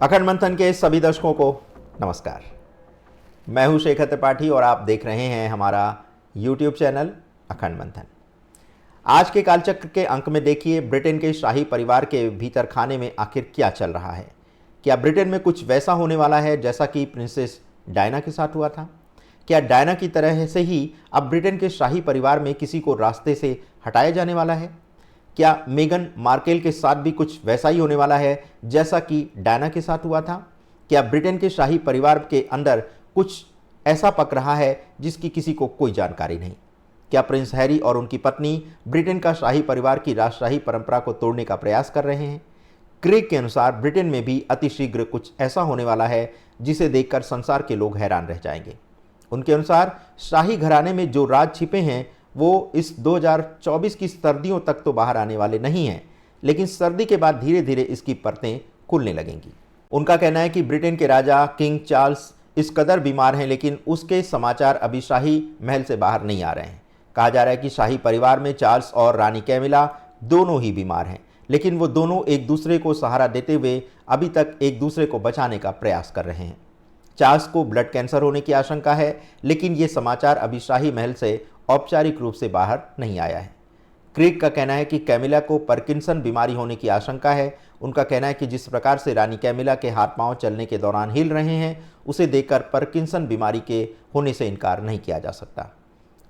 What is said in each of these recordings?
अखंड मंथन के सभी दर्शकों को नमस्कार। मैं हूं शेखर त्रिपाठी और आप देख रहे हैं हमारा YouTube चैनल अखंड मंथन। आज के कालचक्र के अंक में देखिए ब्रिटेन के शाही परिवार के भीतर खाने में आखिर क्या चल रहा है। क्या ब्रिटेन में कुछ वैसा होने वाला है जैसा कि प्रिंसेस डायना के साथ हुआ था? क्या डायना की तरह से ही अब ब्रिटेन के शाही परिवार में किसी को रास्ते से हटाया जाने वाला है? क्या मेगन मार्केल के साथ भी कुछ वैसा ही होने वाला है जैसा कि डायना के साथ हुआ था? क्या ब्रिटेन के शाही परिवार के अंदर कुछ ऐसा पक रहा है जिसकी किसी को कोई जानकारी नहीं? क्या प्रिंस हैरी और उनकी पत्नी ब्रिटेन का शाही परिवार की राजशाही परंपरा को तोड़ने का प्रयास कर रहे हैं? क्रेग के अनुसार ब्रिटेन में भी अतिशीघ्र कुछ ऐसा होने वाला है जिसे देखकर संसार के लोग हैरान रह जाएंगे। उनके अनुसार शाही घराने में जो राज छिपे हैं वो इस 2024 की सर्दियों तक तो बाहर आने वाले नहीं हैं, लेकिन सर्दी के बाद धीरे धीरे इसकी परतें खुलने लगेंगी। उनका कहना है कि ब्रिटेन के राजा किंग चार्ल्स इस कदर बीमार हैं, लेकिन उसके समाचार अभी शाही महल से बाहर नहीं आ रहे हैं। कहा जा रहा है कि शाही परिवार में चार्ल्स और रानी कैमिला दोनों ही बीमार हैं, लेकिन वो दोनों एक दूसरे को सहारा देते हुए अभी तक एक दूसरे को बचाने का प्रयास कर रहे हैं। चार्ल्स को ब्लड कैंसर होने की आशंका है, लेकिन ये समाचार अभी शाही महल से औपचारिक रूप से बाहर नहीं आया है। क्रेग का कहना है कि कैमिला को पार्किंसन बीमारी होने की आशंका है। उनका कहना है कि जिस प्रकार से रानी कैमिला के हाथ पांव चलने के दौरान हिल रहे हैं, उसे देखकर पार्किंसन बीमारी के होने से इनकार नहीं किया जा सकता।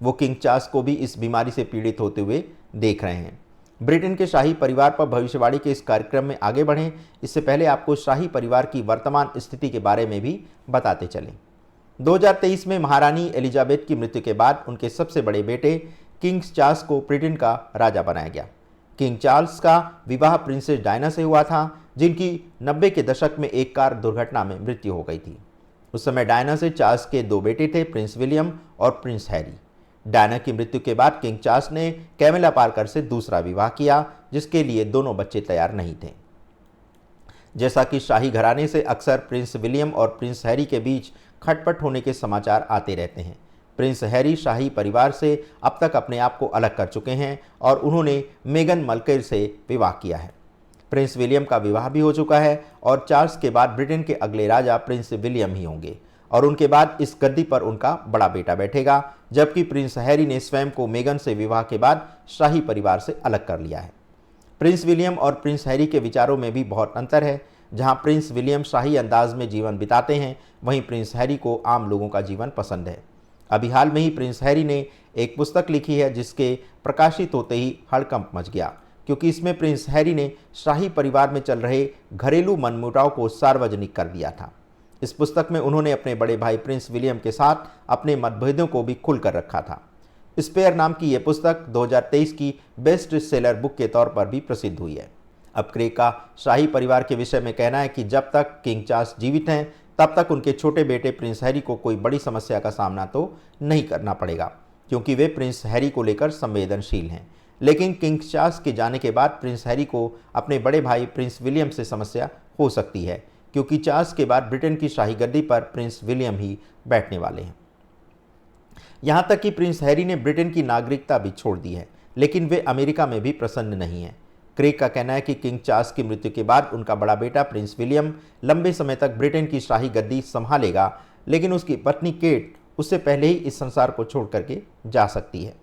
वो किंग चार्ल्स को भी इस बीमारी से पीड़ित होते हुए देख रहे हैं। ब्रिटेन के शाही परिवार पर भविष्यवाणी के इस कार्यक्रम में आगे बढ़ें, इससे पहले आपको शाही परिवार की वर्तमान स्थिति के बारे में भी बताते चलें। 2023 में महारानी एलिजाबेथ की मृत्यु के बाद उनके सबसे बड़े बेटे किंग चार्ल्स को ब्रिटेन का राजा बनाया गया। किंग चार्ल्स का विवाह प्रिंसेस डायना से हुआ था, जिनकी 90 के दशक में एक कार दुर्घटना में मृत्यु हो गई थी। उस समय डायना से चार्ल्स के दो बेटे थे, प्रिंस विलियम और प्रिंस हैरी। डायना की मृत्यु के बाद किंग चार्ल्स ने कैमिला पार्कर से दूसरा विवाह किया, जिसके लिए दोनों बच्चे तैयार नहीं थे। जैसा कि शाही घराने से अक्सर प्रिंस विलियम और प्रिंस हैरी के बीच खटपट होने के समाचार आते रहते हैं। प्रिंस हैरी शाही परिवार से अब तक अपने आप को अलग कर चुके हैं और उन्होंने मेगन मार्केल से विवाह किया है। प्रिंस विलियम का विवाह भी हो चुका है और चार्ल्स के बाद ब्रिटेन के अगले राजा प्रिंस विलियम ही होंगे और उनके बाद इस गद्दी पर उनका बड़ा बेटा बैठेगा, जबकि प्रिंस हैरी ने स्वयं को मेगन से विवाह के बाद शाही परिवार से अलग कर लिया है। प्रिंस विलियम और प्रिंस हैरी के विचारों में भी बहुत अंतर है। जहां प्रिंस विलियम शाही अंदाज में जीवन बिताते हैं, वहीं प्रिंस हैरी को आम लोगों का जीवन पसंद है। अभी हाल में ही प्रिंस हैरी ने एक पुस्तक लिखी है जिसके प्रकाशित होते ही हड़कंप मच गया, क्योंकि इसमें प्रिंस हैरी ने शाही परिवार में चल रहे घरेलू मनमुटाव को सार्वजनिक कर दिया था। इस पुस्तक में उन्होंने अपने बड़े भाई प्रिंस विलियम के साथ अपने मतभेदों को भी खुलकर रखा था। स्पेयर नाम की यह पुस्तक 2023 की बेस्ट सेलर बुक के तौर पर भी प्रसिद्ध हुई है। अब क्रेग का शाही परिवार के विषय में कहना है कि जब तक किंग चार्ल्स जीवित हैं, तब तक उनके छोटे बेटे प्रिंस हैरी को कोई बड़ी समस्या का सामना तो नहीं करना पड़ेगा, क्योंकि वे प्रिंस हैरी को लेकर संवेदनशील हैं। लेकिन किंग चार्ल्स के जाने के बाद प्रिंस हैरी को अपने बड़े भाई प्रिंस विलियम से समस्या हो सकती है, क्योंकि चार्ल्स के बाद ब्रिटेन की शाही गद्दी पर प्रिंस विलियम ही बैठने वाले हैं। यहाँ तक कि प्रिंस हैरी ने ब्रिटेन की नागरिकता भी छोड़ दी है, लेकिन वे अमेरिका में भी प्रसन्न नहीं हैं। क्रेग का कहना है कि किंग चार्ल्स की मृत्यु के बाद उनका बड़ा बेटा प्रिंस विलियम लंबे समय तक ब्रिटेन की शाही गद्दी संभालेगा, लेकिन उसकी पत्नी केट उससे पहले ही इस संसार को छोड़ करके जा सकती है।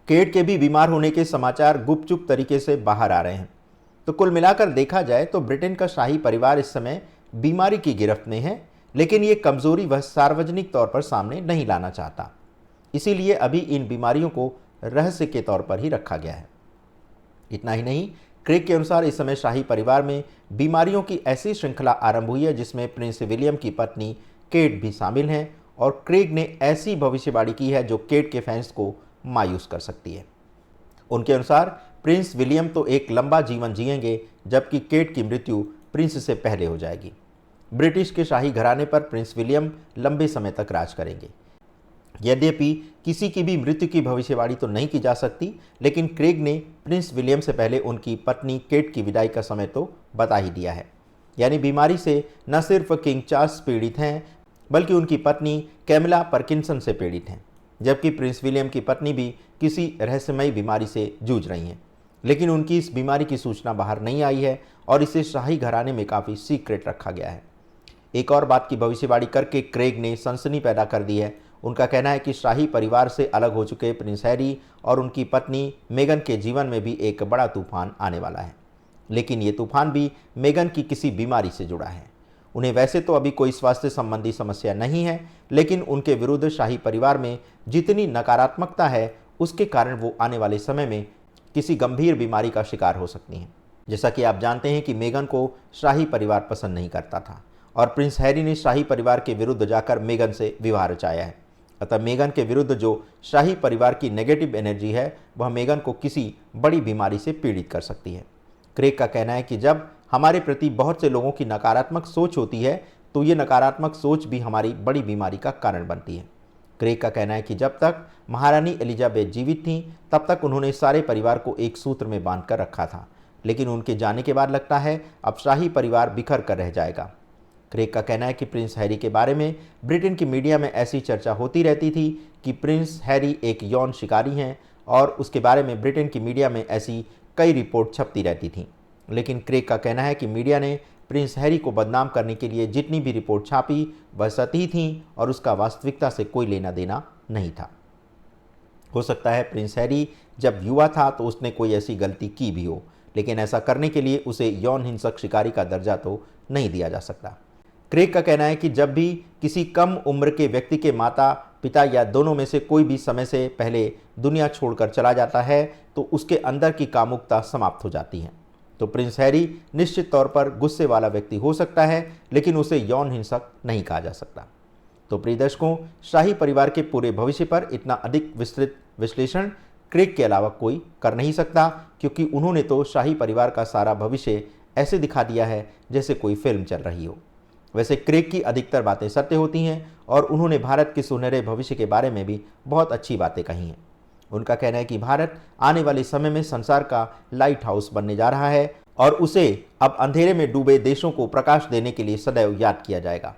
केट के भी बीमार होने के समाचार गुपचुप तरीके से बाहर आ रहे हैं। तो कुल मिलाकर देखा जाए तो ब्रिटेन का शाही परिवार इस समय बीमारी की गिरफ्त में है, लेकिन ये कमजोरी वह सार्वजनिक तौर पर सामने नहीं लाना चाहता। इसीलिए अभी इन बीमारियों को रहस्य के तौर पर ही रखा गया है। इतना ही नहीं, क्रेग के अनुसार इस समय शाही परिवार में बीमारियों की ऐसी श्रृंखला आरंभ हुई है जिसमें प्रिंस विलियम की पत्नी केट भी शामिल हैं, और क्रेग ने ऐसी भविष्यवाणी की है जो केट के फैंस को मायूस कर सकती है। उनके अनुसार प्रिंस विलियम तो एक लंबा जीवन जिएंगे, जबकि केट की मृत्यु प्रिंस से पहले हो जाएगी। ब्रिटिश के शाही घराने पर प्रिंस विलियम लंबे समय तक राज करेंगे। यद्यपि किसी की भी मृत्यु की भविष्यवाणी तो नहीं की जा सकती, लेकिन क्रेग ने प्रिंस विलियम से पहले उनकी पत्नी केट की विदाई का समय तो बता ही दिया है। यानी बीमारी से न सिर्फ किंग चार्ल्स पीड़ित हैं, बल्कि उनकी पत्नी कैमिला पार्किंसन से पीड़ित हैं, जबकि प्रिंस विलियम की पत्नी भी किसी रहस्यमयी बीमारी से जूझ रही हैं। लेकिन उनकी इस बीमारी की सूचना बाहर नहीं आई है और इसे शाही घराने में काफ़ी सीक्रेट रखा गया है। एक और बात की भविष्यवाणी करके क्रेग ने सनसनी पैदा कर दी है। उनका कहना है कि शाही परिवार से अलग हो चुके प्रिंस हैरी और उनकी पत्नी मेगन के जीवन में भी एक बड़ा तूफान आने वाला है, लेकिन ये तूफान भी मेगन की किसी बीमारी से जुड़ा है। उन्हें वैसे तो अभी कोई स्वास्थ्य संबंधी समस्या नहीं है, लेकिन उनके विरुद्ध शाही परिवार में जितनी नकारात्मकता है उसके कारण वो आने वाले समय में किसी गंभीर बीमारी का शिकार हो सकती हैं। जैसा कि आप जानते हैं कि मेगन को शाही परिवार पसंद नहीं करता था और प्रिंस हैरी ने शाही परिवार के विरुद्ध जाकर मेगन से विवाह रचाया है। अतः मेगन के विरुद्ध जो शाही परिवार की नेगेटिव एनर्जी है वह मेगन को किसी बड़ी बीमारी से पीड़ित कर सकती है। क्रेग का कहना है कि जब हमारे प्रति बहुत से लोगों की नकारात्मक सोच होती है तो ये नकारात्मक सोच भी हमारी बड़ी बीमारी का कारण बनती है। क्रेग का कहना है कि जब तक महारानी एलिजाबेथ जीवित थीं तब तक उन्होंने सारे परिवार को एक सूत्र में बांध कर रखा था, लेकिन उनके जाने के बाद लगता है अब शाही परिवार बिखर कर रह जाएगा। क्रेग का कहना है कि प्रिंस हैरी के बारे में ब्रिटेन की मीडिया में ऐसी चर्चा होती रहती थी कि प्रिंस हैरी एक यौन शिकारी हैं और उसके बारे में ब्रिटेन की मीडिया में ऐसी कई रिपोर्ट छपती रहती थीं। लेकिन क्रेग का कहना है कि मीडिया ने प्रिंस हैरी को बदनाम करने के लिए जितनी भी रिपोर्ट छापी वह सतही थी और उसका वास्तविकता से कोई लेना देना नहीं था। हो सकता है प्रिंस हैरी जब युवा था तो उसने कोई ऐसी गलती की भी हो, लेकिन ऐसा करने के लिए उसे यौन हिंसक शिकारी का दर्जा तो नहीं दिया जा सकता। क्रेग का कहना है कि जब भी किसी कम उम्र के व्यक्ति के माता पिता या दोनों में से कोई भी समय से पहले दुनिया छोड़कर चला जाता है तो उसके अंदर की कामुकता समाप्त हो जाती है। तो प्रिंस हैरी निश्चित तौर पर गुस्से वाला व्यक्ति हो सकता है, लेकिन उसे यौन हिंसक नहीं कहा जा सकता। तो प्रिय दर्शकों, शाही परिवार के पूरे भविष्य पर इतना अधिक विस्तृत विश्लेषण क्रेग के अलावा कोई कर नहीं सकता, क्योंकि उन्होंने तो शाही परिवार का सारा भविष्य ऐसे दिखा दिया है जैसे कोई फिल्म चल रही हो। वैसे क्रेग की अधिकतर बातें सत्य होती हैं और उन्होंने भारत के सुनहरे भविष्य के बारे में भी बहुत अच्छी बातें कही हैं। उनका कहना है कि भारत आने वाले समय में संसार का लाइट हाउस बनने जा रहा है और उसे अब अंधेरे में डूबे देशों को प्रकाश देने के लिए सदैव याद किया जाएगा।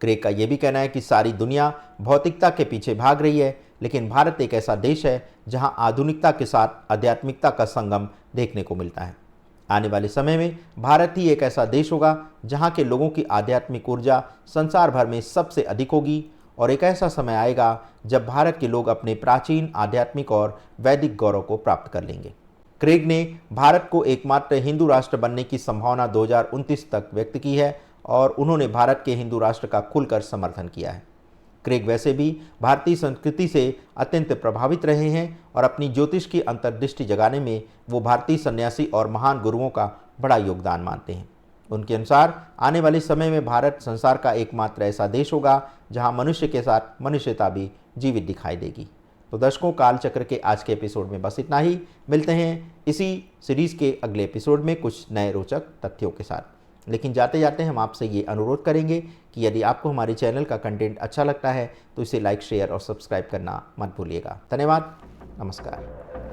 क्रेग का यह भी कहना है कि सारी दुनिया भौतिकता के पीछे भाग रही है, लेकिन भारत एक ऐसा देश है जहां आधुनिकता के साथ आध्यात्मिकता का संगम देखने को मिलता है। आने वाले समय में भारत ही एक ऐसा देश होगा जहां के लोगों की आध्यात्मिक ऊर्जा संसार भर में सबसे अधिक होगी और एक ऐसा समय आएगा जब भारत के लोग अपने प्राचीन आध्यात्मिक और वैदिक गौरव को प्राप्त कर लेंगे। क्रेग ने भारत को एकमात्र हिंदू राष्ट्र बनने की संभावना 2029 तक व्यक्त की है और उन्होंने भारत के हिंदू राष्ट्र का खुलकर समर्थन किया है। क्रेग वैसे भी भारतीय संस्कृति से अत्यंत प्रभावित रहे हैं और अपनी ज्योतिष की अंतर्दृष्टि जगाने में वो भारतीय सन्यासी और महान गुरुओं का बड़ा योगदान मानते हैं। उनके अनुसार आने वाले समय में भारत संसार का एकमात्र ऐसा देश होगा जहां मनुष्य के साथ मनुष्यता भी जीवित दिखाई देगी। तो दर्शकों, कालचक्र के आज के एपिसोड में बस इतना ही। मिलते हैं इसी सीरीज़ के अगले एपिसोड में कुछ नए रोचक तथ्यों के साथ। लेकिन जाते जाते हम आपसे ये अनुरोध करेंगे कि यदि आपको हमारे चैनल का कंटेंट अच्छा लगता है तो इसे लाइक, शेयर और सब्सक्राइब करना मत भूलिएगा। धन्यवाद। नमस्कार।